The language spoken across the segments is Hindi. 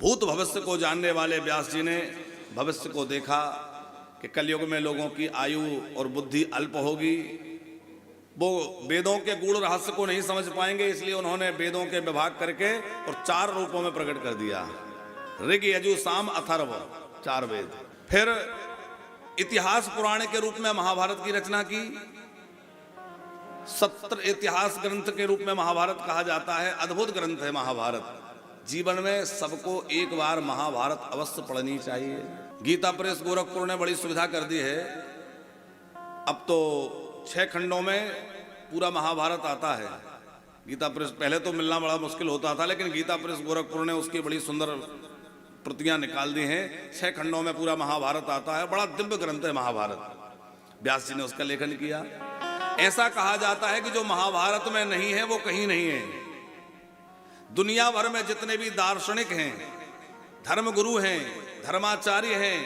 भूत भविष्य को जानने वाले व्यास जी ने भविष्य को देखा कि कलयुग में लोगों की आयु और बुद्धि अल्प होगी, वो वेदों के गूढ़ रहस्य को नहीं समझ पाएंगे, इसलिए उन्होंने वेदों के विभाग करके और 4 रूपों में प्रकट कर दिया। ऋग यजु साम अथर्व 4 वेद। फिर इतिहास पुराण के रूप में महाभारत की रचना की। 70 इतिहास ग्रंथ के रूप में महाभारत कहा जाता है। अद्भुत ग्रंथ है महाभारत। जीवन में सबको एक बार महाभारत अवश्य पढ़नी चाहिए। गीता प्रेस गोरखपुर ने बड़ी सुविधा कर दी है। अब तो 6 खंडों में पूरा महाभारत आता है। गीता प्रेस पहले तो मिलना बड़ा मुश्किल होता था, लेकिन गीता प्रेस गोरखपुर ने उसकी बड़ी सुंदर प्रतियां निकाल दी हैं। 6 खंडों में पूरा महाभारत आता है। बड़ा दिव्य ग्रंथ है महाभारत। व्यास जी ने उसका लेखन किया। ऐसा कहा जाता है कि जो महाभारत में नहीं है वो कहीं नहीं है। दुनिया भर में जितने भी दार्शनिक हैं, धर्मगुरु हैं, धर्माचार्य हैं,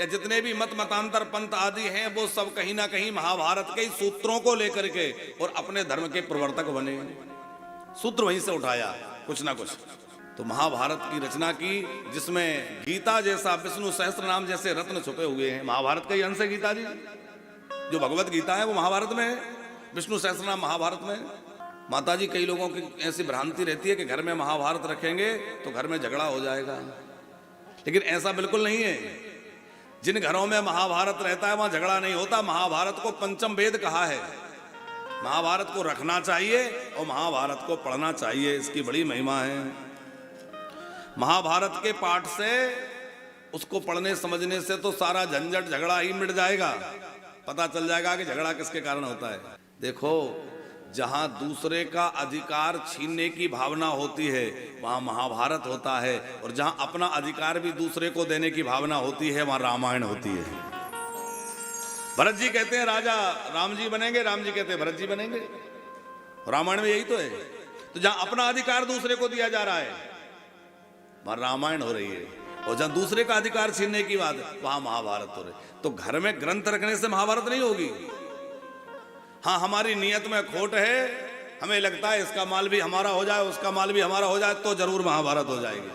या जितने भी मत मतांतर पंथ आदि हैं, वो सब कहीं ना कहीं महाभारत के सूत्रों को लेकर के और अपने धर्म के प्रवर्तक बने। सूत्र वहीं से उठाया कुछ ना कुछ। तो महाभारत की रचना की, जिसमें गीता जैसा, विष्णु सहस्त्र नाम जैसे रत्न छुपे हुए हैं। महाभारत का ही अंश है गीता जी। जो भगवत गीता है वो महाभारत में है, विष्णु सहस्त्र नाम महाभारत में। माता जी, कई लोगों की ऐसी भ्रांति रहती है कि घर में महाभारत रखेंगे तो घर में झगड़ा हो जाएगा, लेकिन ऐसा बिल्कुल नहीं है। जिन घरों में महाभारत रहता है वहां झगड़ा नहीं होता। महाभारत को पंचम वेद कहा है। महाभारत को रखना चाहिए और महाभारत को पढ़ना चाहिए, इसकी बड़ी महिमा है। महाभारत के पाठ से, उसको पढ़ने समझने से तो सारा झंझट झगड़ा ही मिट जाएगा। पता चल जाएगा कि झगड़ा किसके कारण होता है। देखो, जहां दूसरे का अधिकार छीनने की भावना होती है वहां महाभारत होता है, और जहां अपना अधिकार भी दूसरे को देने की भावना होती है वहां रामायण होती है। भरत जी कहते हैं राजा राम जी बनेंगे, राम जी कहते हैं भरत जी बनेंगे। रामायण में यही तो है। तो जहां अपना अधिकार दूसरे को दिया जा रहा है वहां रामायण हो रही है, और जहां दूसरे का अधिकार छीनने की बात है वहां महाभारत हो रही है। तो घर में ग्रंथ रखने से महाभारत नहीं होगी। हाँ, हमारी नियत में खोट है, हमें लगता है इसका माल भी हमारा हो जाए, उसका माल भी हमारा हो जाए, तो जरूर महाभारत हो जाएगी।